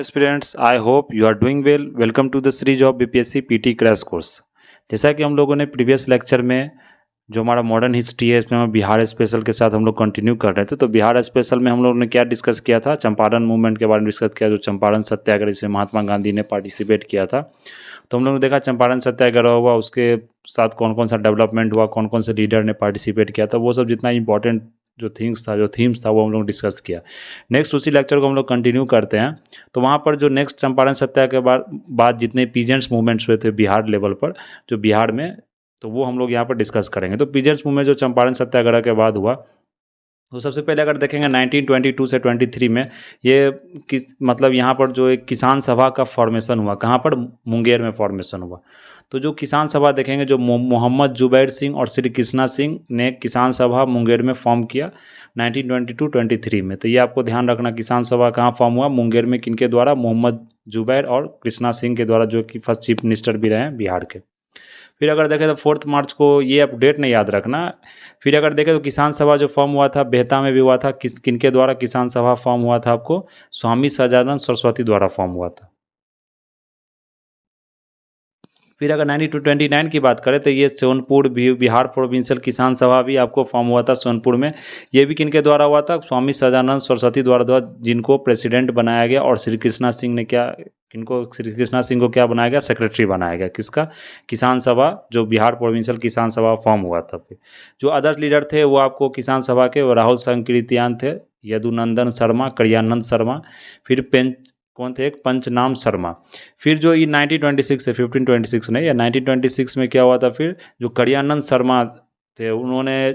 Aspirants, I hope you are doing well. Welcome to the Sri Job BPSC PT crash course. जैसा कि हम लोगों ने previous lecture में जो हमारा मॉडर्न हिस्ट्री है इसमें हम बिहार स्पेशल के साथ हम लोग कंटिन्यू कर रहे थे। तो बिहार स्पेशल में हम लोगों ने क्या डिस्कस किया था, चंपारण मूवमेंट के बारे में डिस्कस किया, जो चंपारण सत्याग्रह इसमें महात्मा गांधी ने पार्टिसिपेट किया था। तो हम लोगों ने देखा चंपारण सत्याग्रह हुआ, उसके साथ कौन कौन सा डेवलपमेंट हुआ, कौन कौन से लीडर ने पार्टिसिपेट किया था, वो सब जितना इंपॉर्टेंट जो थीम्स था वो हम लोग डिस्कस किया। नेक्स्ट उसी लेक्चर को हम लोग कंटिन्यू करते हैं। तो वहाँ पर जो नेक्स्ट चंपारण सत्याग्रह के बाद जितने पीजेंट्स मूवमेंट्स हुए थे बिहार लेवल पर, जो बिहार में, तो वो हम लोग यहाँ पर डिस्कस करेंगे। तो पीजेंट्स मूवमेंट जो चंपारण सत्याग्रह के बाद हुआ, तो सबसे पहले अगर देखेंगे 1922 से 23 में ये मतलब यहाँ पर जो एक किसान सभा का फॉर्मेशन हुआ, कहाँ पर, मुंगेर में फॉर्मेशन हुआ। तो जो किसान सभा देखेंगे, जो मोहम्मद जुबैर सिंह और श्री कृष्णा सिंह ने किसान सभा मुंगेर में फॉर्म किया 1922-23 में। तो ये आपको ध्यान रखना, किसान सभा कहाँ फॉर्म हुआ, मुंगेर में। किनके द्वारा? मोहम्मद जुबैर और कृष्णा सिंह के द्वारा, जो कि फर्स्ट चीफ मिनिस्टर भी रहे हैं बिहार के। फिर अगर देखें तो 4 मार्च को, ये अपडेट नहीं याद रखना। फिर अगर देखें तो किसान सभा जो फॉर्म हुआ था बेहता में भी हुआ था, किनके द्वारा किसान सभा फॉर्म हुआ था? आपको स्वामी सहजानंद सरस्वती द्वारा फॉर्म हुआ था। फिर अगर 1929 की बात करें तो ये सोनपुर बिहार प्रोविंशियल किसान सभा भी आपको फॉर्म हुआ था सोनपुर में। ये भी किनके द्वारा हुआ था? स्वामी सहजानंद सरस्वती द्वारा, जिनको प्रेसिडेंट बनाया गया। और श्री कृष्णा सिंह ने क्या, किनको, श्री कृष्णा सिंह को क्या बनाया गया? सेक्रेटरी बनाया गया। किसका? किसान सभा, जो बिहार प्रोविंशियल किसान सभा फॉर्म हुआ था। जो अदर लीडर थे वो आपको किसान सभा के, वो राहुल संकीर्तियान थे, यदुनंदन शर्मा, करियानंद शर्मा, फिर कौन थे? एक पंचनाम शर्मा। फिर जो ये 1926 से 1526 नहीं या 1926 में क्या हुआ था? फिर जो करियानंद शर्मा थे, उन्होंने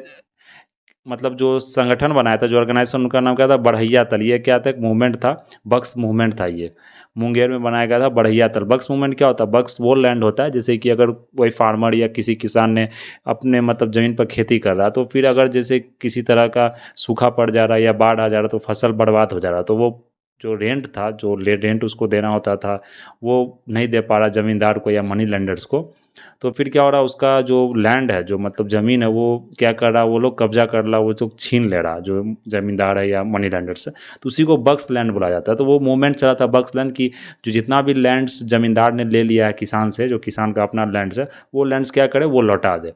मतलब जो संगठन बनाया था, जो ऑर्गेनाइजेशन, उनका नाम क्या था? बढ़ैया तल। ये क्या था? एक मूवमेंट था, बक्स मूवमेंट था। ये मुंगेर में बनाया गया था, बढ़ैया तल। बक्स मूवमेंट क्या होता है? बक्स वो लैंड होता है जैसे कि अगर कोई फार्मर या किसी किसान ने अपने मतलब ज़मीन पर खेती कर रहा, तो फिर अगर जैसे किसी तरह का सूखा पड़ जा रहा है या बाढ़ आ जा रहा, तो फसल बर्बाद हो जा रहा, तो वो जो रेंट था, जो रेंट उसको देना होता था, वो नहीं दे पा रहा ज़मींदार को या मनी लेंडर्स को। तो फिर क्या हो रहा, उसका जो लैंड है, जो मतलब ज़मीन है, वो क्या कर रहा, वो लोग कब्जा कर रहा, वो जो छीन ले रहा, जो ज़मींदार है या मनी लेंडर से। तो उसी को बक्स लैंड बोला जाता है। तो वो मूवमेंट चला था बक्स लैंड की, जो जितना भी लैंड्स ज़मींदार ने ले लिया है किसान से, जो किसान का अपना लैंड्स है, वो लैंड्स क्या करे, वो लौटा दे।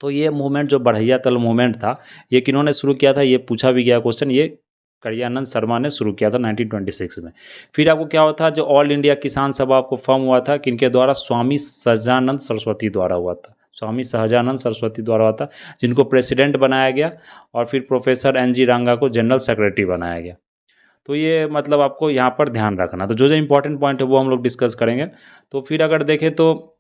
तो ये मूवमेंट जो बढ़ैया तल मूवमेंट था, ये किन्होंने शुरू किया था? ये पूछा भी गया क्वेश्चन। ये करियानंद शर्मा ने शुरू किया था 1926 में। फिर आपको क्या हुआ था? जो ऑल इंडिया किसान सभा आपको फॉर्म हुआ था, किनके द्वारा? स्वामी सहजानंद सरस्वती द्वारा हुआ था। स्वामी सहजानंद सरस्वती द्वारा हुआ था, जिनको प्रेसिडेंट बनाया गया। और फिर प्रोफेसर NG रंगा को जनरल सेक्रेटरी बनाया गया। तो ये मतलब आपको यहाँ पर ध्यान रखना। तो जो इंपॉर्टेंट पॉइंट है वो हम लोग डिस्कस करेंगे। तो फिर अगर देखें तो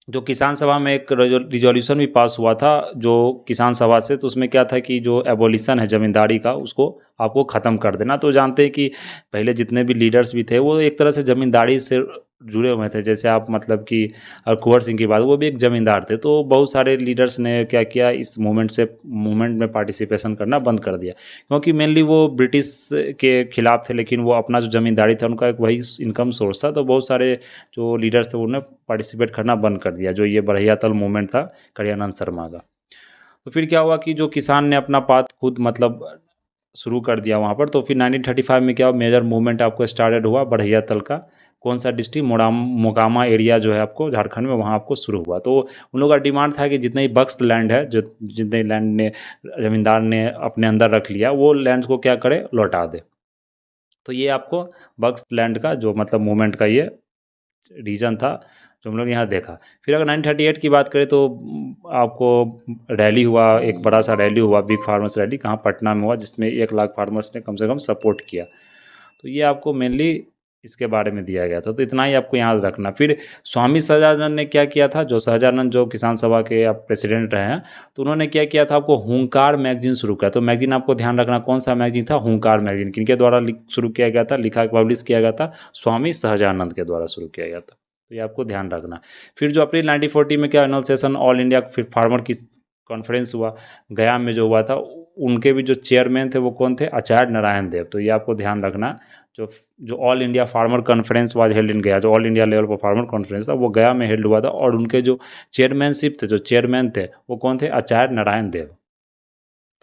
जो किसान सभा में एक रिजोल्यूशन भी पास हुआ था जो किसान सभा से, तो उसमें क्या था कि जो एबोलिशन है ज़मींदारी का, उसको आपको ख़त्म कर देना। तो जानते हैं कि पहले जितने भी लीडर्स भी थे वो एक तरह से ज़मींदारी से जुड़े हुए थे। जैसे आप मतलब कि कुंवर सिंह की बात, वो भी एक ज़मींदार थे। तो बहुत सारे लीडर्स ने क्या किया, इस मूवमेंट में पार्टिसिपेशन करना बंद कर दिया, क्योंकि मेनली वो ब्रिटिश के खिलाफ थे, लेकिन वो अपना जो ज़मींदारी था उनका एक वही इनकम सोर्स था। तो बहुत सारे जो लीडर्स थे उन्होंने पार्टिसिपेट करना बंद कर दिया, जो ये बढ़ैया तल मूवमेंट था करियानंद शर्मा का। तो फिर क्या हुआ कि जो किसान ने अपना पाथ खुद मतलब शुरू कर दिया वहाँ पर। तो फिर 1935 में क्या हुआ, मेजर मूवमेंट आपको स्टार्टेड हुआ बढ़ैया तल का। कौन सा डिस्ट्रिक्ट? मोकामा एरिया जो है आपको झारखंड में, वहाँ आपको शुरू हुआ। तो उन लोगों का डिमांड था कि जितने ही बक्स लैंड है, जो जितने लैंड ने ज़मींदार ने अपने अंदर रख लिया, वो लैंड को क्या करे, लौटा दे। तो ये आपको बक्स लैंड का जो मतलब मूवमेंट का ये रीजन था, जो हम लोग यहाँ देखा। फिर अगर 1938 की बात करें तो आपको रैली हुआ, एक बड़ा सा रैली हुआ, बिग फार्मर्स रैली, कहाँ? पटना में हुआ, जिसमें 1 लाख फार्मर्स ने कम से कम सपोर्ट किया। तो ये आपको मेनली इसके बारे में दिया गया था। तो इतना ही आपको याद रखना। फिर स्वामी सहजानंद ने क्या किया था? जो सहजानंद जो किसान सभा के आप प्रेसिडेंट रहे हैं, तो उन्होंने क्या किया था? आपको हुंकार मैगजीन शुरू किया। तो मैगजीन आपको ध्यान रखना, कौन सा मैगजीन था? हुंकार मैगजीन। किनके द्वारा शुरू किया गया था, लिखा पब्लिश किया गया था? स्वामी सहजानंद के द्वारा शुरू किया गया था। तो ये आपको ध्यान रखना। फिर जो अप्रैल 1940 में क्या, annual session all India farmer की कॉन्फ्रेंस हुआ गया में, जो हुआ था, उनके भी जो चेयरमैन थे वो कौन थे? आचार्य नारायण देव। तो ये आपको ध्यान रखना। जो all India farmer conference was held in गया, जो ऑल इंडिया लेवल पर फार्मर कॉन्फ्रेंस था, वो गया में हेल्ड हुआ था। और उनके जो चेयरमैनशिप थे, जो चेयरमैन थे, वो कौन थे? आचार्य नारायण देव।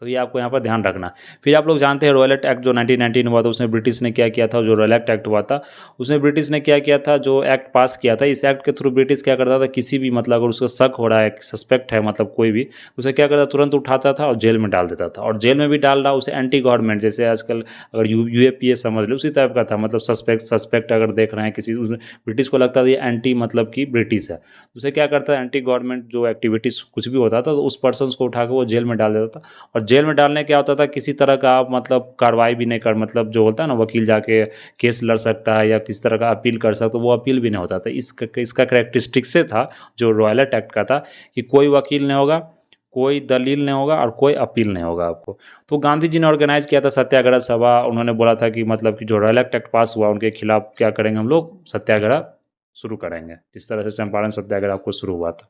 तो ये आपको यहाँ पर ध्यान रखना। फिर आप लोग जानते हैं रॉयल एक्ट जो 1919 हुआ था, उसमें ब्रिटिश ने क्या किया था, जो रॉयल एक्ट हुआ था उसमें ब्रिटिश ने क्या किया था, जो एक्ट पास किया था, इस एक्ट के थ्रू ब्रिटिश क्या करता था, किसी भी मतलब अगर उसको शक हो रहा है, सस्पेक्ट है मतलब कोई भी, तो उसे क्या करता तुरंत उठाता था और जेल में डाल देता था। और जेल में भी डाल रहा उसे एंटी गवर्नमेंट, जैसे आजकल अगर यूएपीए समझ लो उसी टाइप का था, मतलब सस्पेक्ट अगर देख रहे हैं किसी, ब्रिटिश को लगता था ये एंटी मतलब कि ब्रिटिश है, उसे क्या करता है एंटी गवर्नमेंट जो एक्टिविटीज़ कुछ भी होता था तो उस पर्सन को उठा के वो जेल में डाल देता था। और जेल में डालने क्या होता था, किसी तरह का आप मतलब कार्रवाई भी नहीं कर, मतलब जो होता है ना वकील जाके केस लड़ सकता है या किसी तरह का अपील कर सकता है, वो अपील भी नहीं होता था। इसका करेक्टरिस्टिक से था जो रॉयलेट एक्ट का था कि कोई वकील नहीं होगा, कोई दलील नहीं होगा और कोई अपील नहीं होगा आपको। तो गांधी जी ने ऑर्गेनाइज किया था सत्याग्रह सभा। उन्होंने बोला था कि मतलब कि जो रॉयलेट एक्ट पास हुआ उनके खिलाफ क्या करेंगे हम लोग, सत्याग्रह शुरू करेंगे, जिस तरह से चंपारण सत्याग्रह आपको शुरू हुआ था।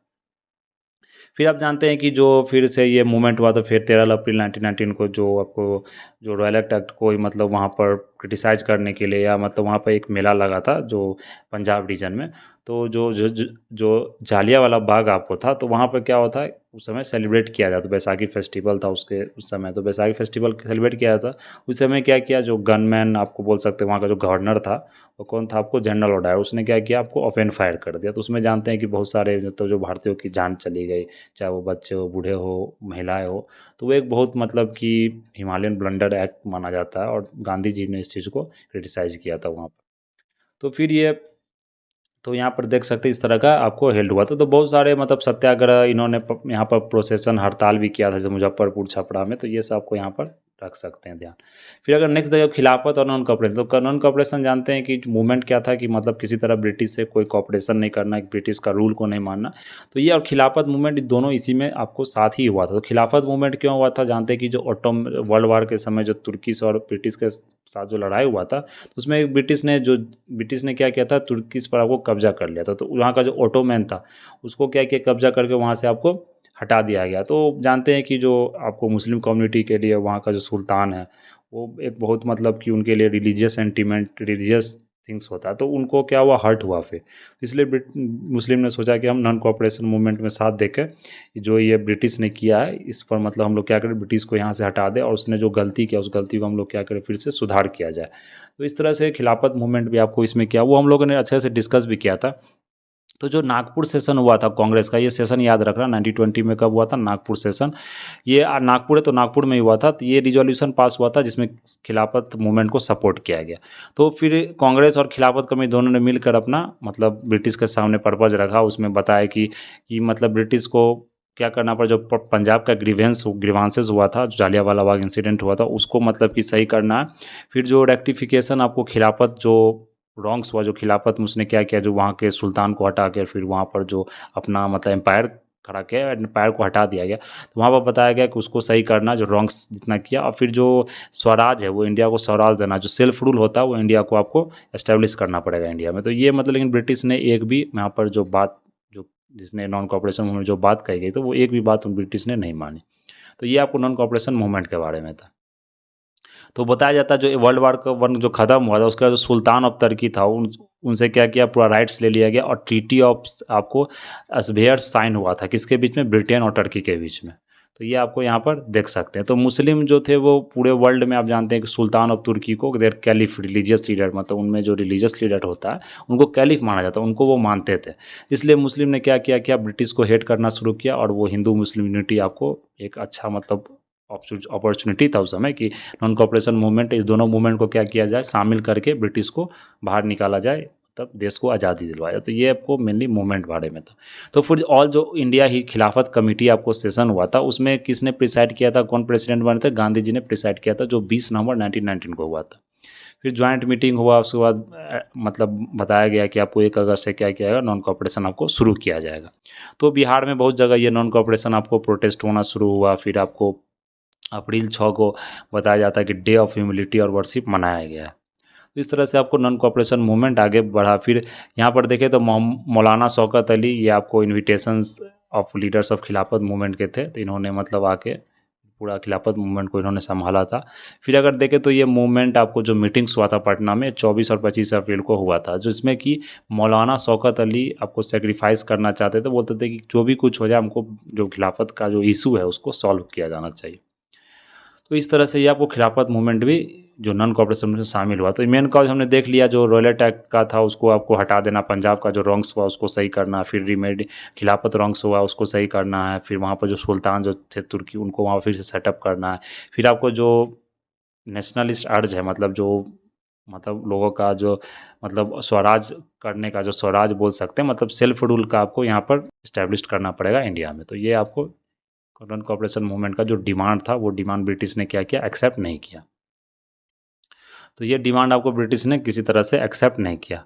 फिर आप जानते हैं कि जो फिर से ये मूवमेंट हुआ तो फिर 13 अप्रैल 1919 को जो आपको जो रॉयल एक्ट को मतलब वहाँ पर क्रिटिसाइज करने के लिए, या मतलब वहाँ पर एक मेला लगा था जो पंजाब रीजन में, तो जो जालियांवाला बाग आपको था, तो वहाँ पर क्या होता है उस समय सेलिब्रेट किया जाता, बैसाखी फेस्टिवल था उसके उस समय, तो बैसाखी फेस्टिवल सेलिब्रेट किया जाता। उस समय क्या किया, जो गनमैन आपको बोल सकते हैं वहाँ का जो गवर्नर था, वो कौन था आपको, जनरल ओडायर, उसने क्या किया आपको ओपन फायर कर दिया। तो उसमें जानते हैं कि बहुत सारे तो जो भारतीयों की जान चली गई, चाहे वो बच्चे हो, बूढ़े हो, महिलाएं हो। तो वो एक बहुत मतलब कि हिमालयन ब्लंडर एक्ट माना जाता है और गांधी जी ने इस चीज़ को क्रिटिसाइज़ किया था वहाँ पर। तो फिर ये तो यहाँ पर देख सकते हैं इस तरह का आपको हेल्ड हुआ था। तो बहुत सारे मतलब सत्याग्रह इन्होंने यहाँ पर प्रोसेसन हड़ताल भी किया था, जैसे मुजफ्फरपुर छपरा में, तो ये सब आपको यहाँ पर रख सकते हैं ध्यान। फिर अगर नेक्स्ट देखो खिलाफत और नॉन कॉपरेशन, तो नॉन कॉपरेशन जानते हैं कि मूवमेंट क्या था, कि मतलब किसी तरह ब्रिटिश से कोई कॉपरेशन नहीं करना, ब्रिटिश का रूल को नहीं मानना। तो ये और खिलाफत मूवमेंट दोनों इसी में आपको साथ ही हुआ था। तो खिलाफत मूवमेंट क्यों हुआ था, जानते हैं कि जो ऑटोम वर्ल्ड वार के समय जो तुर्किश और ब्रिटिश के साथ जो लड़ाई हुआ था, तो उसमें ब्रिटिश ने क्या किया था, तुर्किश पर आपको कब्जा कर लिया था। तो वहाँ का जो ऑटोमैन था उसको क्या किया, कब्जा करके वहाँ से आपको हटा दिया गया। तो जानते हैं कि जो आपको मुस्लिम कम्युनिटी के लिए वहाँ का जो सुल्तान है वो एक बहुत मतलब कि उनके लिए रिलीजियस सेंटीमेंट, रिलीजियस थिंग्स होता है, तो उनको क्या हुआ, हर्ट हुआ फिर। इसलिए मुस्लिम ने सोचा कि हम नॉन कोऑपरेशन मूवमेंट में साथ देकर जो ये ब्रिटिश ने किया है इस पर मतलब हम लोग क्या करें, ब्रिटिश को यहाँ से हटा दें और उसने जो गलती किया उस गलती को हम लोग क्या करें, फिर से सुधार किया जाए। तो इस तरह से खिलाफत मूवमेंट भी आपको इसमें किया, वो हम लोगों ने अच्छे से डिस्कस भी किया था। तो जो नागपुर सेशन हुआ था कांग्रेस का, ये सेशन याद रखना 1920 में कब हुआ था, नागपुर सेशन। ये नागपुर है तो नागपुर में ही हुआ था। तो ये रिजोल्यूशन पास हुआ था जिसमें खिलाफत मूवमेंट को सपोर्ट किया गया। तो फिर कांग्रेस और खिलाफत कमेटी दोनों ने मिलकर अपना मतलब ब्रिटिश के सामने पर्पज रखा, उसमें बताया कि मतलब ब्रिटिश को क्या करना पड़ा, जो पंजाब का ग्रीवेंसेस हुआ था, जो जालियांवाला बाग इंसिडेंट हुआ था, उसको मतलब कि सही करना है। फिर जो रेक्टिफिकेशन आपको खिलाफत जो रॉन्ग्स हुआ, जो खिलाफत में उसने क्या किया, जो वहाँ के सुल्तान को हटा के फिर वहाँ पर जो अपना मतलब एम्पायर खड़ा किया, एम्पायर को हटा दिया गया। तो वहाँ पर बताया गया कि उसको सही करना, जो रॉन्ग्स जितना किया, और फिर जो स्वराज है वो इंडिया को स्वराज देना, जो सेल्फ रूल होता है वो इंडिया को आपको एस्टेब्लिश करना पड़ेगा इंडिया में। तो ये मतलब लेकिन ब्रिटिश ने एक भी यहाँ पर जो बात जो जिसने नॉन कॉपरेशन मूवमेंट जो बात कही गई तो वो एक भी बात ब्रिटिश ने नहीं मानी। तो ये आपको नॉन कॉपरेशन मूवमेंट के बारे में था। तो बताया जाता है जो वर्ल्ड वार का वन जो ख़त्म हुआ था उसका जो सुल्तान ऑफ तुर्की था उनसे क्या किया, पूरा राइट्स ले लिया गया और ट्रीटी ऑफ आपको अस्वेयर्स साइन हुआ था, किसके बीच में, ब्रिटेन और टर्की के बीच में। तो ये आपको यहाँ पर देख सकते हैं। तो मुस्लिम जो थे वो पूरे वर्ल्ड में आप जानते हैं कि सुल्तान ऑफ तुर्की को देर कैलिफ रिलीजियस लीडर, मतलब उनमें जो रिलीजियस लीडर होता है उनको कैलिफ माना जाता है, उनको वो मानते थे। इसलिए मुस्लिम ने क्या किया ब्रिटिश को हेट करना शुरू किया और वो हिंदू मुस्लिम यूनिटी आपको एक अच्छा मतलब अपॉर्चुनिटी था उस समय कि नॉन कॉपरेशन मूवमेंट, इस दोनों मूवमेंट को क्या किया जाए, शामिल करके ब्रिटिश को बाहर निकाला जाए, तब देश को आज़ादी दिलवाया। तो ये आपको मेनली मूवमेंट बारे में था। तो फिर ऑल जो इंडिया ही खिलाफत कमेटी आपको सेशन हुआ था उसमें किसने प्रिसाइड किया था, कौन प्रेसिडेंट बने थे, गांधी जी ने प्रिसाइड किया था, जो 20 नवंबर 1919 को हुआ था। फिर ज्वाइंट मीटिंग हुआ, उसके बाद मतलब बताया गया कि आपको 1 अगस्त से क्या किया जाएगा, नॉन कॉपरेशन आपको शुरू किया जाएगा। तो बिहार में बहुत जगह ये नॉन कॉपरेशन आपको प्रोटेस्ट होना शुरू हुआ। फिर आपको अप्रैल 6 को बताया जाता है कि डे ऑफ ह्यूमिलिटी और वर्शिप मनाया गया है। तो इस तरह से आपको नॉन कॉपरेशन मूवमेंट आगे बढ़ा। फिर यहाँ पर देखें तो मौलाना शौकत अली, ये आपको इन्विटेशंस ऑफ लीडर्स ऑफ खिलाफत मूवमेंट के थे, तो इन्होंने मतलब आके पूरा खिलाफत मूवमेंट को इन्होंने संभाला था। फिर अगर देखें तो ये मूवमेंट आपको जो मीटिंग्स हुआ था पटना में 24 और 25 अप्रैल को हुआ था, जिसमें कि मौलाना शौकत अली आपको सेक्रीफाइस करना चाहते थे, बोलते थे कि जो भी कुछ हो जाए हमको जो खिलाफत का जो इशू है उसको सॉल्व किया जाना चाहिए। तो इस तरह से ये आपको खिलाफत मूवमेंट भी जो नॉन कोऑपरेशन में शामिल हुआ। तो मेन कॉज हमने देख लिया, जो रॉयलेट एक्ट का था उसको आपको हटा देना, पंजाब का जो रॉन्ग्स हुआ उसको सही करना, फिर रीमेड खिलाफत रॉन्ग्स हुआ उसको सही करना है, फिर वहाँ पर जो सुल्तान जो थे तुर्की उनको वहाँ फिर से सेटअप करना है, फिर आपको जो नेशनलिस्ट अर्ज है, मतलब जो मतलब लोगों का जो मतलब स्वराज करने का जो स्वराज बोल सकते हैं, मतलब सेल्फ रूल का आपको यहाँ पर इस्टेब्लिश करना पड़ेगा इंडिया में। तो ये आपको नॉन कोऑपरेशन मूवमेंट का जो डिमांड था वो डिमांड ब्रिटिश ने क्या किया, एक्सेप्ट नहीं किया। तो ये डिमांड आपको ब्रिटिश ने किसी तरह से एक्सेप्ट नहीं किया।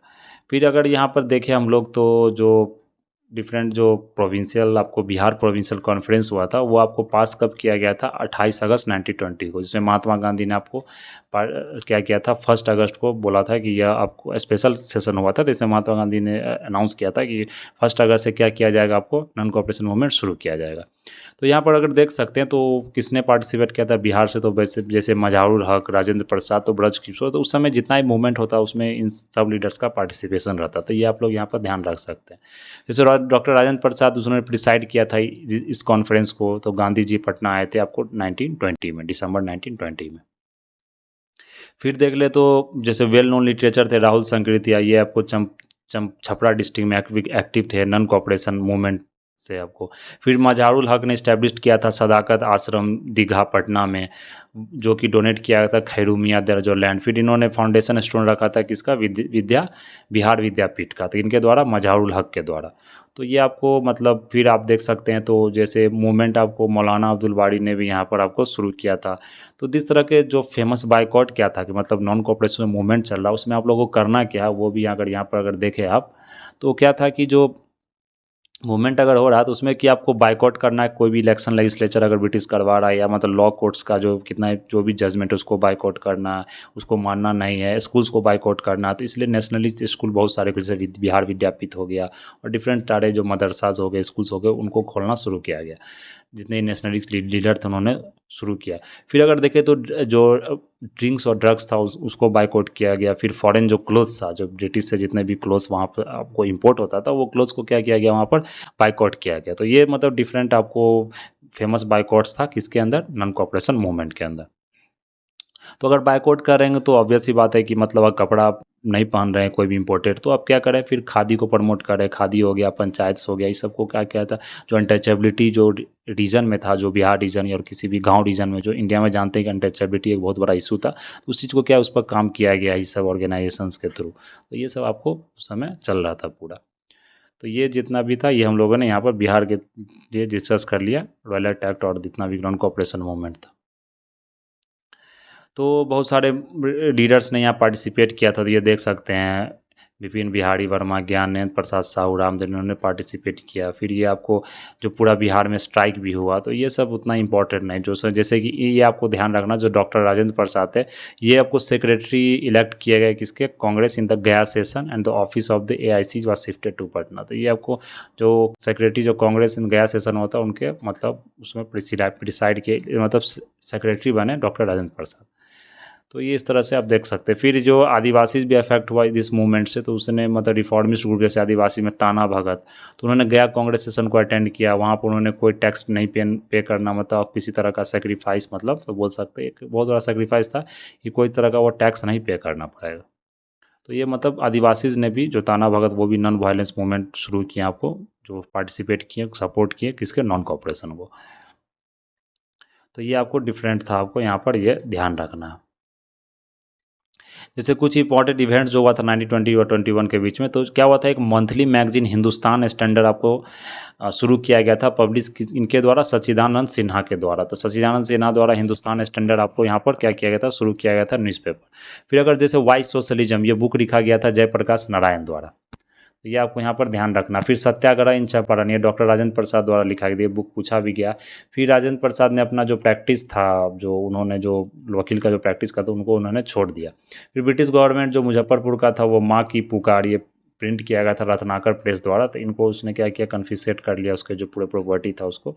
फिर अगर यहाँ पर देखें हम लोग तो जो डिफरेंट जो प्रोविंशियल आपको बिहार प्रोविंशियल कॉन्फ्रेंस हुआ था वो आपको पास कब किया गया था, 28 अगस्त 1920 को, जिसमें महात्मा गांधी ने आपको क्या किया था, 1 अगस्त को बोला था कि यह आपको स्पेशल सेशन हुआ था, तो इसमें महात्मा गांधी ने अनाउंस किया था कि 1 अगस्त से क्या किया जाएगा, आपको नॉन कोऑपरेशन मूवमेंट शुरू किया जाएगा। तो यहाँ पर अगर देख सकते हैं तो किसने पार्टिसिपेट किया था बिहार से, तो वैसे जैसे मजहारुल हक, राजेंद्र प्रसाद, तो ब्रज किशोर, तो उस समय जितना भी मूवमेंट होता है उसमें इन सब लीडर्स का पार्टिसिपेशन रहता, तो ये आप लोग यहाँ पर ध्यान रख सकते हैं। जैसे डॉक्टर राजेंद्र प्रसाद उन्होंने प्रिसाइड किया था इस कॉन्फ्रेंस को, तो गांधी जी पटना आए थे आपको 1920 में, दिसंबर 1920 में। फिर देख ले तो जैसे वेल नोन लिटरेचर थे राहुल संकृतिया, ये आपको छपरा डिस्ट्रिक्ट में एक्टिव थे नॉन कोऑपरेशन मूवमेंट से आपको। फिर मजहारुल हक ने इस्टेब्लिश किया था सदाकत आश्रम दीघा पटना में, जो कि डोनेट किया गया था खैरू मियाँ जो लैंड। फिर इन्होंने फाउंडेशन स्टोन रखा था किसका, बिहार विद्यापीठ का, तो इनके द्वारा मजहारुल हक के द्वारा। तो ये आपको मतलब फिर आप देख सकते हैं तो जैसे मूवमेंट आपको मौलाना अब्दुल बारी ने भी यहाँ पर आपको शुरू किया था। तो जिस तरह के जो फेमस बाइकआउट क्या था कि मतलब नॉन कोऑपरेशन मूवमेंट चल रहा है उसमें आप लोगों को करना क्या, वो भी अगर यहाँ पर अगर देखें आप तो क्या था कि जो मूवमेंट अगर हो रहा है तो उसमें कि आपको बाइकआउट करना है, कोई भी इलेक्शन लेजिस्लेचर अगर ब्रिटिश करवा रहा है या मतलब लॉ कोर्ट्स का जो कितना जो भी जजमेंट है उसको बाइकआउट करना है, उसको मानना नहीं है, स्कूल्स को बाइकआउट करना है। तो इसलिए नेशनलिस्ट स्कूल बहुत सारे जैसे बिहार विद्यापीठ हो गया और डिफरेंट सारे जो मदरसाज हो गए, स्कूल्स हो गए, उनको खोलना शुरू किया गया। जितने नेशनलिस्ट लीडर थे उन्होंने शुरू किया। फिर अगर देखें तो जो ड्रिंक्स और ड्रग्स था उसको बाइकआउट किया गया। फिर फॉरेन जो क्लोथ्स था, जो ब्रिटिश से जितने भी क्लोथ्स वहाँ पर आपको इंपोर्ट होता था वो क्लोथ्स को क्या किया गया, वहाँ पर बाइकआउट किया गया। तो ये मतलब डिफरेंट आपको फेमस बाइकआउट्स था किसके अंदर, नॉन कोऑपरेशन मूवमेंट के अंदर। तो अगर बाइकआउट करेंगे तो ऑब्वियस ही बात है कि मतलब आप कपड़ा नहीं पहन रहे हैं कोई भी इम्पोर्टेड, तो आप क्या करें, फिर खादी को प्रमोट करें। खादी हो गया, पंचायत हो गया, इस सबको क्या किया था, जो अनटचेबिलिटी जो रीजन में था, जो बिहार रीजन या और किसी भी गांव रीजन में, जो इंडिया में जानते हैं कि अनटचेबिलिटी एक बहुत बड़ा इशू था, तो उस चीज़ को क्या उस पर काम किया गया इस सब ऑर्गेनाइजेशंस के थ्रू। तो ये सब आपको उस समय चल रहा था पूरा। तो ये जितना भी था ये हम लोगों ने यहाँ पर बिहार के लिए डिस्कस कर लिया, रॉयलेट एक्ट और जितना भी नॉन कोऑपरेशन मूवमेंट था। तो बहुत सारे लीडर्स ने यहाँ पार्टिसिपेट किया था, तो ये देख सकते हैं विपिन बिहारी वर्मा, ज्ञानेंद्र प्रसाद साहू, रामदेव, इन्होंने पार्टिसिपेट किया। फिर ये आपको जो पूरा बिहार में स्ट्राइक भी हुआ, तो ये सब उतना इंपॉर्टेंट नहीं। जो जैसे कि ये आपको ध्यान रखना, जो डॉक्टर राजेंद्र प्रसाद है ये आपको सेक्रेटरी इलेक्ट किए गए किसके, Congress in the Gaya session and the office of the AIC was shifted to Patna. तो ये आपको जो सेक्रेटरी जो कांग्रेस इन गया सेशन होता है उनके मतलब उसमें प्रिसाइड के मतलब सेक्रेटरी बने डॉक्टर राजेंद्र प्रसाद। तो ये इस तरह से आप देख सकते हैं। फिर जो आदिवासी भी अफेक्ट हुआ इस मूवमेंट से, तो उसने मतलब रिफॉर्मिस्ट ग्रुप जैसे आदिवासी में ताना भगत, तो उन्होंने गया कांग्रेस सेशन को अटेंड किया। वहाँ पर उन्होंने कोई टैक्स नहीं पे करना, मतलब किसी तरह का सेक्रीफाइस, मतलब तो बोल सकते हैं एक बहुत बड़ा सेक्रीफाइस था कि कोई तरह का वो टैक्स नहीं पे करना पड़ेगा। तो ये मतलब आदिवासीज ने भी जो ताना भगत वो भी नॉन वायलेंस मूवमेंट शुरू किया, आपको जो पार्टिसिपेट किए, सपोर्ट किए किसके, नॉन कोऑपरेशन को। तो ये आपको डिफरेंट था, आपको यहाँ पर ये ध्यान रखना है। जैसे कुछ इंपॉर्टेंट इवेंट्स जो हुआ था 1920 और 21 के बीच में, तो क्या हुआ था, एक मंथली मैगजीन हिंदुस्तान स्टैंडर्ड आपको शुरू किया गया था, पब्लिश इनके द्वारा सच्चिदानंद सिन्हा के द्वारा। तो सच्चिदानंद सिन्हा द्वारा हिंदुस्तान स्टैंडर्ड आपको यहाँ पर क्या किया गया था, शुरू किया गया था न्यूज़पेपर। फिर अगर जैसे वाई सोशलिज्म, ये बुक लिखा गया था जयप्रकाश नारायण द्वारा, तो ये आपको यहाँ पर ध्यान रखना। फिर सत्याग्रह इन चंपारण, ये डॉक्टर राजेंद्र प्रसाद द्वारा लिखा गया, बुक पूछा भी गया। फिर राजेंद्र प्रसाद ने अपना जो प्रैक्टिस था, जो उन्होंने जो वकील का जो प्रैक्टिस का था उनको उन्होंने छोड़ दिया। फिर ब्रिटिश गवर्नमेंट जो मुजफ्फरपुर का था वो माँ की पुकार, ये प्रिंट किया गया था रत्नाकर प्रेस द्वारा, तो इनको उसने क्या किया, कन्फिस्केट कर लिया, उसके जो पूरे प्रॉपर्टी था उसको।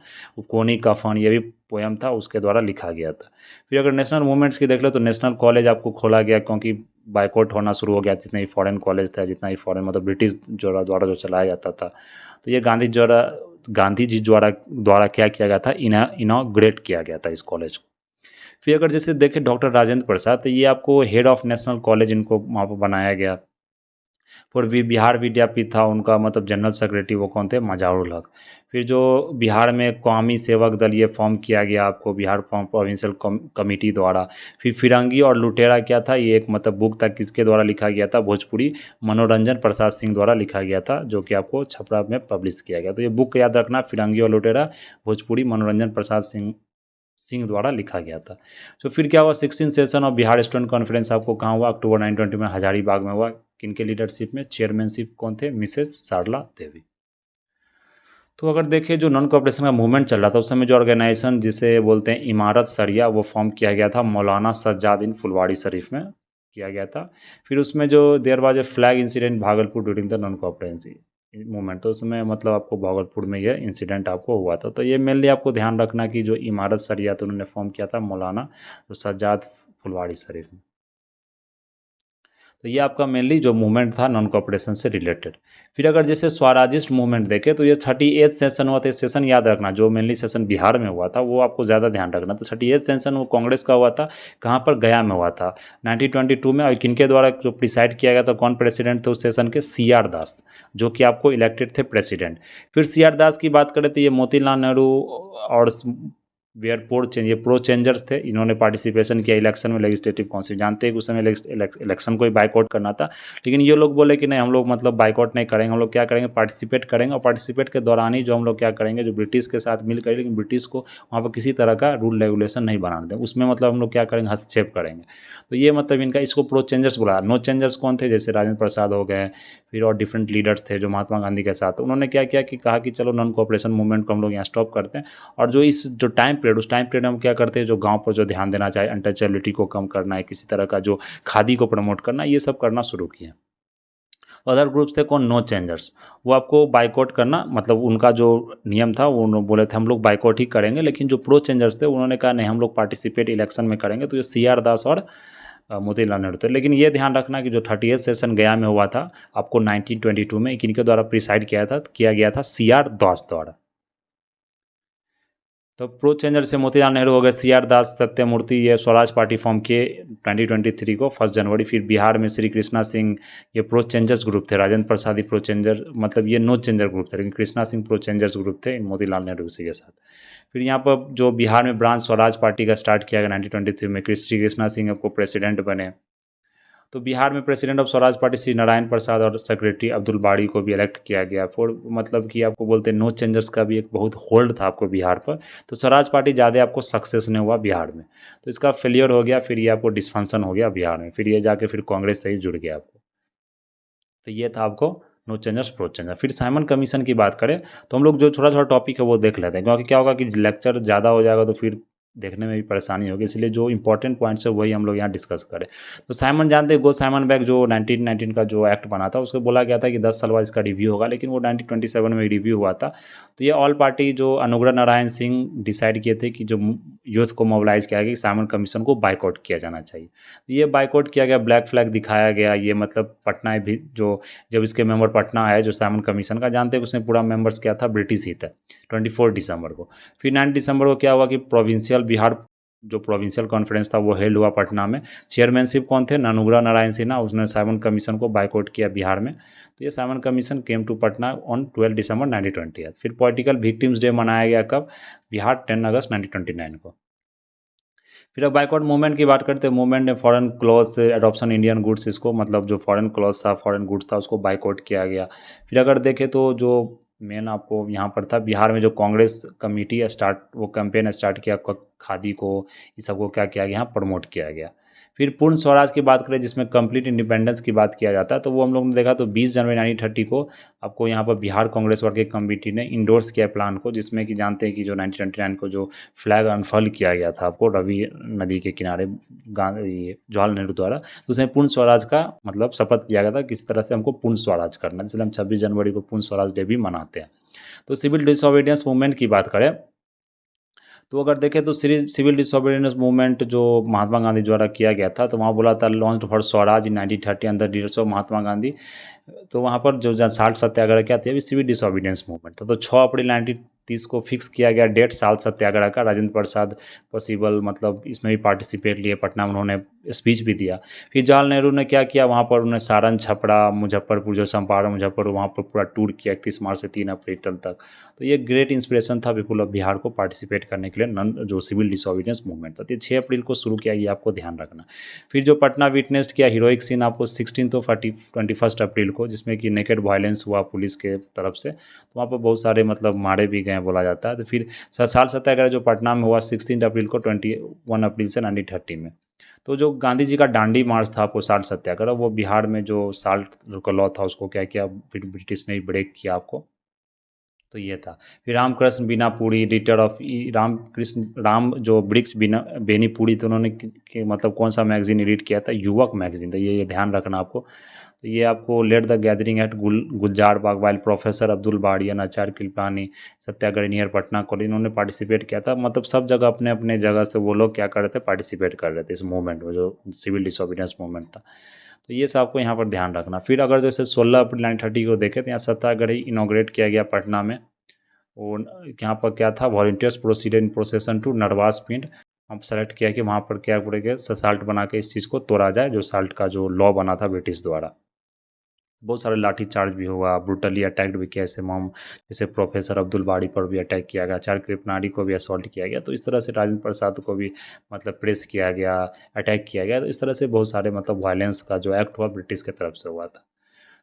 कोनी कफन ये भी पोयम था उसके द्वारा लिखा गया था। फिर अगर नेशनल मूवमेंट्स की देख लो तो नेशनल कॉलेज आपको खोला गया, क्योंकि बाइकआउट होना शुरू हो गया, जितने भी फॉरेन कॉलेज था, जितना ही फॉरेन मतलब ब्रिटिश द्वारा जो चलाया जाता था। तो ये गांधी जी द्वारा क्या किया गया था, इनॉग्रेट किया गया था इस कॉलेज को। फिर अगर जैसे देखें डॉक्टर राजेंद्र प्रसाद, तो ये आपको हेड ऑफ नेशनल कॉलेज इनको वहाँ पर बनाया गया। फिर बिहार विद्यापीठ था उनका, मतलब जनरल सेक्रेटरी वो कौन थे, मजारुल हक। फिर जो बिहार में कौमी सेवक दल ये फॉर्म किया गया आपको बिहार फॉर्म प्रोविंशियल कमेटी द्वारा। फिर फिरंगी और लुटेरा क्या था, ये एक मतलब बुक था, किसके द्वारा लिखा गया था, भोजपुरी मनोरंजन प्रसाद सिंह द्वारा लिखा गया था, जो कि आपको छपरा में पब्लिश किया गया। तो ये बुक याद रखना, फिरंगी और लुटेरा, भोजपुरी मनोरंजन प्रसाद सिंह द्वारा लिखा गया था। तो फिर क्या हुआ, 16 session of Bihar student conference आपको कहाँ हुआ, अक्टूबर 1920 में हजारीबाग में हुआ। किनके लीडरशिप में, चेयरमैनशिप कौन थे, मिसेस सारला देवी। तो अगर देखें जो नॉन कॉपरेशन का मूवमेंट चल रहा था उस समय, जो ऑर्गेनाइजेशन जिसे बोलते हैं इमारत सरिया, वो फॉर्म किया गया था मौलाना सज्जाद फुलवाड़ी शरीफ में किया गया था। फिर उसमें जो there was a flag incident Bhagalpur during the non cooperation movement, तो उसमें मतलब आपको भागलपुर में यह इंसिडेंट आपको हुआ था। तो ये मेनली आपको ध्यान रखना कि जो इमारत सरिया तो उन्होंने फॉर्म किया था मौलाना सज्जाद फुलवाड़ी शरीफ में। तो ये आपका मेनली जो मूवमेंट था नॉन कॉपरेशन से रिलेटेड। फिर अगर जैसे स्वराजिस्ट मूवमेंट देखें तो ये 38 सेशन हुआ था। सेशन याद रखना, जो मेनली सेशन बिहार में हुआ था वो आपको ज़्यादा ध्यान रखना। तो 38 सेशन वो कांग्रेस का हुआ था, कहाँ पर, गया में हुआ था 1922 में। और किनके द्वारा जो प्रिसाइड किया गया था, कौन प्रेसिडेंट थे उस सेशन के, CR दास, जो कि आपको इलेक्टेड थे प्रेसिडेंट। फिर CR दास की बात करें तो ये मोतीलाल नेहरू और वेयर प्रो चेंजर्स थे, इन्होंने पार्टिसिपेशन किया इलेक्शन में लेजिस्लेटिव काउंसिल। जानते हैं कि उस समय इलेक्शन को ही बाइकआउट करना था, लेकिन ये लोग बोले कि नहीं, हम लोग मतलब बाइकआउट नहीं करेंगे, हम लोग क्या करेंगे, पार्टिसिपेट करेंगे। और पार्टिसिपेट के दौरान ही जो हम लोग क्या करेंगे, जो ब्रिटिश के साथ मिल करेंगे, लेकिन ब्रिटिश को वहाँ पर किसी तरह का रूल रेगुलेशन नहीं बनाने दें, उसमें मतलब हम लोग क्या करेंगे, हस्तक्षेप करेंगे। तो ये मतलब इनका, इसको प्रो चेंजर्स बोला। नो चेंजर्स कौन थे, जैसे राजेंद्र प्रसाद हो गए, फिर और डिफरेंट लीडर्स थे जो महात्मा गांधी के साथ। उन्होंने क्या किया कि कहा कि चलो नॉन कोऑपरेशन मूवमेंट को हम लोग यहाँ स्टॉप करते हैं। और जो इस जो टाइम पीरियड, उस टाइम पीरियड में हम क्या करते हैं, जो गांव पर जो ध्यान देना चाहिए, अनटचेबिलिटी को कम करना है, किसी तरह का जो खादी को प्रमोट करना, ये सब करना शुरू किए। अदर ग्रुप्स थे कौन, नो चेंजर्स, वो आपको बाइकआउट करना, मतलब उनका जो नियम था वो बोले थे हम लोग बाइकआउट ही करेंगे। लेकिन जो प्रो चेंजर्स थे उन्होंने कहा नहीं, हम लोग पार्टिसिपेट इलेक्शन में करेंगे। तो ये CR दास और मोतीलाल नेहरू थे। लेकिन ये ध्यान रखना कि जो 38 सेशन गया में हुआ था आपको 1922 में, किनके द्वारा प्रिसाइड किया गया था, CR दास द्वारा। तो प्रो चेंजर से मोतीलाल नेहरू हो गए, CR दास सत्यमूर्ति, ये स्वराज पार्टी फॉर्म किए 2023 को 1 जनवरी। फिर बिहार में श्री कृष्णा सिंह, ये प्रो चेंजर्स ग्रुप थे। राजेंद्र प्रसाद प्रो चेंजर, मतलब ये नो चेंजर ग्रुप थे, लेकिन Krishna Singh pro changers group थे मोतीलाल नेहरू जी के साथ। फिर यहाँ पर जो बिहार में ब्रांच स्वराज पार्टी का स्टार्ट किया गया 1923 में, श्री कृष्णा सिंह आपको प्रेसिडेंट बने। तो बिहार में president of Swaraj Party Shri Narayan Prasad और सेक्रेटरी अब्दुल बाड़ी को भी इलेक्ट किया गया। फिर मतलब कि आपको बोलते हैं नो चेंजर्स का भी एक बहुत होल्ड था आपको बिहार पर। तो स्वराज पार्टी ज़्यादा आपको सक्सेस नहीं हुआ बिहार में, तो इसका फेलियर हो गया। फिर ये आपको डिस्फंक्शन हो गया बिहार में, फिर ये जाके फिर कांग्रेस से ही जुड़ गया आपको। तो ये था आपको नो चेंजर्स प्रो चेंजर। फिर साइमन कमीशन की बात करें तो हम लोग जो छोटा छोटा टॉपिक है वो देख लेते हैं, क्योंकि क्या होगा कि लेक्चर ज़्यादा हो जाएगा तो फिर देखने में भी परेशानी होगी, इसलिए जो इंपॉर्टेंट पॉइंट्स है वही हम लोग यहाँ डिस्कस करें। तो साइमन जानते हैं, गो साइमन बैग जो 1919 का जो एक्ट बना था उसको बोला गया था कि 10 साल बाद इसका रिव्यू होगा, लेकिन वो 1927 में रिव्यू हुआ था। तो ये ऑल पार्टी जो अनुग्रह नारायण सिंह डिसाइड किए थे कि जो यूथ को मोबिलाइज किया गया कि साइमन कमीशन को बाइकआउट किया जाना चाहिए। तो ये बाइकआउट किया गया, ब्लैक फ्लैग दिखाया गया। ये मतलब पटना भी जो जब इसके मेंबर पटना आए जो साइमन कमीशन का, जानते हैं उसमें पूरा मेंबर्स क्या था, ब्रिटिश ही था। 24 दिसंबर को। फिर 9 दिसंबर को क्या हुआ कि प्रोविंशियल बिहार जो प्रोविंशियल कॉन्फ्रेंस था वो हेल्ड हुआ पटना में। चेयरमैनशिप कौन थे, अनुग्रह नारायण सिन्हा, उसने साइमन कमीशन को बाइकआउट किया बिहार में। तो ये Simon Commission came to Patna on 12 December 1920। फिर पॉलिटिकल विक्टिम्स डे मनाया गया कब, बिहार 10 अगस्त 1929 को। फिर अब बाइकआउट मूवमेंट की बात करते हैं। मूवमेंट ने foreign cloth adoption Indian goods, इसको मतलब जो फॉरेन क्लॉथ था, फॉरेन गुड्स था, उसको बाइकआउट किया गया। फिर अगर देखें तो जो मेन आपको यहाँ पर था, बिहार में जो कांग्रेस कमेटी वो कैंपेन स्टार्ट किया, खादी को, इस सबको क्या किया गया, यहाँ प्रमोट किया गया। फिर पूर्ण स्वराज की बात करें जिसमें कंप्लीट इंडिपेंडेंस की बात किया जाता है, तो वो हम लोग ने देखा तो 20 जनवरी 1930 को आपको यहाँ पर बिहार कांग्रेस वर्किंग कमेटी ने इंडोर्स किया प्लान को, जिसमें कि जानते हैं कि जो 1929 को जो फ्लैग अनफर्ल किया गया था आपको रवि नदी के किनारे जवाहरलाल नेहरू द्वारा, तो उसमें पूर्ण स्वराज का मतलब शपथ लिया गया था, किस तरह से हमको पूर्ण स्वराज करना है, इसलिए हम 26 जनवरी को पूर्ण स्वराज डे भी मनाते हैं। तो सिविल डिसोबीडियंस मूवमेंट की बात करें तो अगर देखें तो सिविल डिसोबीडियंस मूवमेंट जो महात्मा गांधी द्वारा किया गया था, तो वहाँ बोला था launch for Swaraj in 1930 under leadership of Mahatma Gandhi. तो वहाँ पर जो 60 सत्याग्रह क्या थे, अभी सिविल डिसोबीडियंस मूवमेंट था। तो 6 अप्रैल 30 को फिक्स किया गया डेट साल सत्याग्रह का। राजेंद्र प्रसाद पॉसिबल मतलब इसमें भी पार्टिसिपेट लिए, पटना में उन्होंने स्पीच भी दिया। फिर जवाहरलाल नेहरू ने क्या किया, वहाँ पर उन्होंने सारण, छपरा, मुजफ्फरपुर, जो चंपारण, मुजफ्फरपुर, वहाँ पर पूरा टूर किया 31 मार्च से 3 अप्रैल तक। तो ये ग्रेट इंस्पिरेशन था पीपुल ऑफ बिहार को पार्टिसिपेट करने के लिए नन जो सिविल डिसोबीडियंस मूवमेंट था। तो 6 अप्रैल को शुरू किया, ये आपको ध्यान रखना। फिर जो पटना विटनेस्ड किया हीरोइक सीन आपको 16 तो 21 अप्रैल को, जिसमें कि नेकेड वायलेंस हुआ पुलिस के तरफ से। तो वहाँ पर बहुत सारे मतलब मारे भी गए बोला जाता है। तो फिर साल सत्याग्रह जो पटना में हुआ 16 अप्रैल को 21 अप्रैल से 1930 में। तो जो गांधी जी का दांडी मार्च था आपको साल्ट सत्याग्रह, वो बिहार में जो साल्ट का लॉ था उसको क्या किया, फिर ब्रिटिश ने ब्रेक किया आपको। तो ये था। फिर रामकृष्ण बीनापुरी, एडिटर ऑफ राम जो वृक्ष बेनीपुरी, तो उन्होंने मतलब कौन सा मैगजीन एडिट किया था, युवक मैगजीन था। ये ध्यान रखना आपको। तो ये आपको let the gathering at Gulzar Bagh while professor Abdul बाड़ियन, आचार्य कृपलानी, सत्याग्रह नियर पटना कॉलेज, इन्होंने पार्टिसिपेट किया था। मतलब सब जगह अपने अपने जगह से वो लोग क्या कर रहे थे, पार्टिसिपेट कर रहे थे इस मूवमेंट में, जो सिविल डिसोबीडियंस मूवमेंट था। तो ये सब आपको यहाँ पर ध्यान रखना। फिर अगर जैसे 16 अप्रैल 1930 को देखें तो यहाँ सत्याग्रह इनॉग्रेट किया गया पटना में। और यहाँ पर क्या था, volunteers proceeded in procession to नरवास पिंड। हम सेलेक्ट किया कि वहाँ पर क्या करेंगे, साल्ट बना के इस चीज़ को तोड़ा जाए, जो साल्ट का जो लॉ बना था ब्रिटिश द्वारा। बहुत सारे लाठी चार्ज भी हुआ, ब्रूटली अटैक्ड भी किया, जैसे प्रोफेसर अब्दुल बाड़ी पर भी अटैक किया गया, आचार्य कृपलानी को भी असॉल्ट किया गया। तो इस तरह से राजेंद्र प्रसाद को भी मतलब प्रेस किया गया, अटैक किया गया। तो इस तरह से बहुत सारे मतलब वायलेंस का जो एक्ट हुआ ब्रिटिश की तरफ से हुआ था।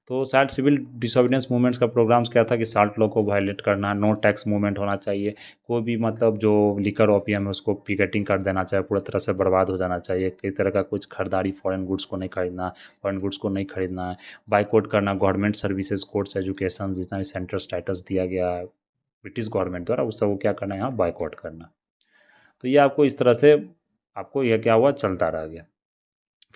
तो साल्ट सिविल डिसोबीडियंस मूवमेंट्स का प्रोग्राम्स क्या था कि साल्ट लॉ को वायलेट करना, नो टैक्स मूवमेंट होना चाहिए, कोई भी मतलब जो लिकर ओपियम है उसको पिकेटिंग कर देना चाहिए, पूरा तरह से बर्बाद हो जाना चाहिए, किसी तरह का कुछ खरीदारी फॉरेन गुड्स को नहीं खरीदना, फॉरेन गुड्स को नहीं खरीदना है, बाइकआउट करना गवर्नमेंट सर्विसेज, कोर्ट्स, एजुकेशन, जितना भी सेंट्रल स्टेटस दिया गया है ब्रिटिश गवर्नमेंट द्वारा, उस सब को क्या करना है, यहाँ बाइकआउट करना। तो ये आपको इस तरह से आपको यह क्या हुआ, चलता रह गया।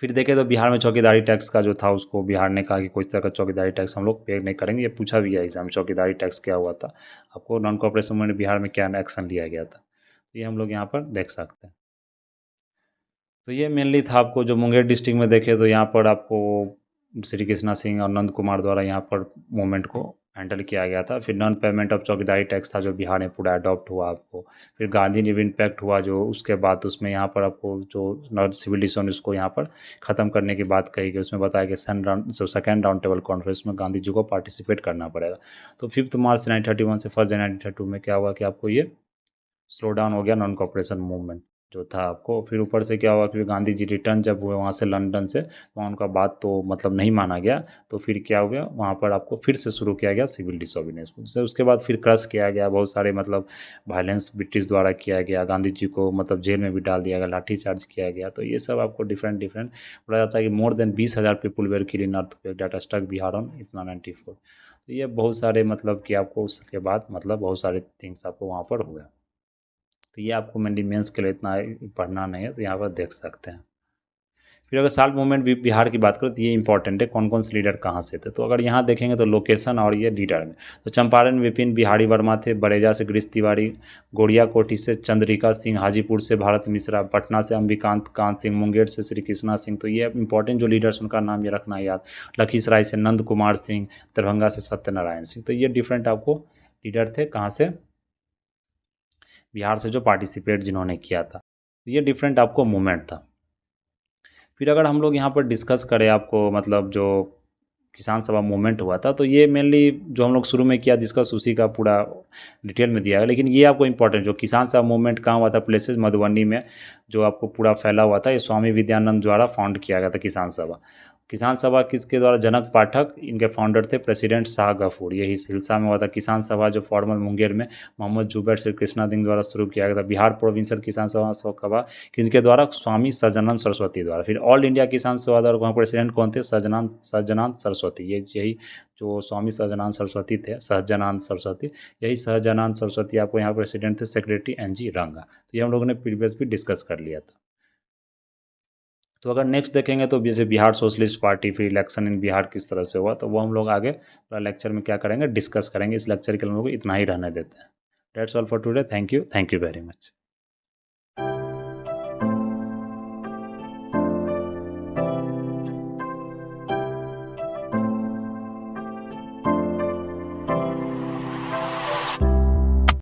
फिर देखें तो बिहार में चौकीदारी टैक्स का जो था, उसको बिहार ने कहा कि कोई तरह का चौकीदारी टैक्स हम लोग पे नहीं करेंगे। ये पूछा भी है एग्जाम, चौकीदारी टैक्स क्या हुआ था, आपको नॉन कॉपरेशन में बिहार में क्या एक्शन लिया गया था, तो ये हम लोग यहाँ पर देख सकते हैं। तो ये मेनली था आपको जो मुंगेर डिस्ट्रिक्ट में देखे तो यहाँ पर आपको श्री कृष्णा सिंह और नंद कुमार द्वारा यहाँ पर मूवमेंट को हैंडल किया गया था। फिर नॉन पेमेंट ऑफ चौकीदारी टैक्स था जो बिहार में पूरा अडॉप्ट हुआ आपको। फिर गांधी न्यू इम्पैक्ट हुआ जो उसके बाद, उसमें यहाँ पर आपको जो नॉन सिविल डिसोन उसको यहाँ पर ख़त्म करने की बात कही गई। उसमें बताया कि सेकेंड राउंड टेबल कॉन्फ्रेंस में गांधी जी को पार्टिसिपेट करना पड़ेगा। तो 5 मार्च 1931 से 1 जनवरी 1932 में क्या हुआ कि आपको ये स्लो डाउन हो गया नॉन कॉपरेशन मूवमेंट जो था आपको। फिर ऊपर से क्या हुआ कि गांधी जी रिटर्न जब हुए वहाँ से लंदन से, वहाँ उनका बात तो मतलब नहीं माना गया। तो फिर क्या हो गया, वहाँ पर आपको फिर से शुरू किया गया सिविल डिसोबीडियंस। उसके बाद फिर क्रश किया गया, बहुत सारे मतलब वायलेंस ब्रिटिश द्वारा किया गया, गांधी जी को मतलब जेल में भी डाल दिया गया, लाठी चार्ज किया गया। तो ये सब आपको डिफरेंट बोला जाता है कि more than 20,000 people were killed in earthquake that struck Bihar on इतना 94। तो ये बहुत सारे मतलब कि आपको उसके बाद मतलब बहुत सारे थिंग्स आपको वहाँ पर हुए। तो ये आपको मेनली मेंस के लिए इतना पढ़ना नहीं है, तो यहाँ पर देख सकते हैं। फिर अगर साल्ट मूवमेंट भी बिहार की बात करें तो ये इंपॉर्टेंट है, कौन कौन से लीडर कहाँ से थे। तो अगर यहाँ देखेंगे तो लोकेशन और ये लीडर में, तो चंपारण विपिन बिहारी वर्मा थे, बरेजा से गिरीश तिवारी, गोड़िया कोठी से चंद्रिका सिंह, हाजीपुर से भारत मिश्रा, पटना से अंबिकांत कांत सिंह, मुंगेर से श्री कृष्णा सिंह। तो ये इंपॉर्टेंट जो लीडर्स उनका नाम ये रखना याद। लखीसराय से नंद कुमार सिंह, दरभंगा से सत्यनारायण सिंह। तो ये डिफरेंट आपको लीडर थे, कहाँ से, बिहार से, जो पार्टिसिपेट जिन्होंने किया था। तो ये डिफरेंट आपको मूवमेंट था। फिर अगर हम लोग यहाँ पर डिस्कस करें आपको मतलब जो किसान सभा मूवमेंट हुआ था, तो ये मेनली जो हम लोग शुरू में किया डिस्कस उसी का पूरा डिटेल में दिया है। लेकिन ये आपको इंपॉर्टेंट जो किसान सभा मूवमेंट कहाँ हुआ था, प्लेसेस मधुबनी में जो आपको पूरा फैला हुआ था। ये स्वामी विद्यानंद द्वारा फाउंड किया गया था किसान सभा। किसान सभा किसके द्वारा, जनक पाठक इनके फाउंडर थे, प्रेसिडेंट शाह गफूर, यही सिलसिला में हुआ था। किसान सभा जो फॉर्मल मुंगेर में मोहम्मद जुबैर श्री कृष्णा सिंह द्वारा शुरू किया गया था। बिहार प्रोविंशियल किसान सभा किनके द्वारा, स्वामी सज्जनानंद सरस्वती द्वारा। फिर ऑल इंडिया किसान सभा द्वारा वहाँ प्रेसिडेंट कौन थे, सज्जनानंद सरस्वती। ये यही जो स्वामी सज्जनानंद सरस्वती थे, सहजानंद सरस्वती, यही सहजानंद सरस्वती आपको यहाँ प्रेसिडेंट थे, सेक्रेटरी NG रंगा। तो ये हम लोगों ने प्रीवियस भी डिस्कस कर लिया था। तो अगर नेक्स्ट देखेंगे तो जैसे बिहार सोशलिस्ट पार्टी, फिर इलेक्शन इन बिहार किस तरह से हुआ, तो वो हम लोग आगे पूरा लेक्चर में क्या करेंगे, डिस्कस करेंगे। इस लेक्चर के लिए हम लोग इतना ही रहने देते हैं। That's all for today. Thank you very much.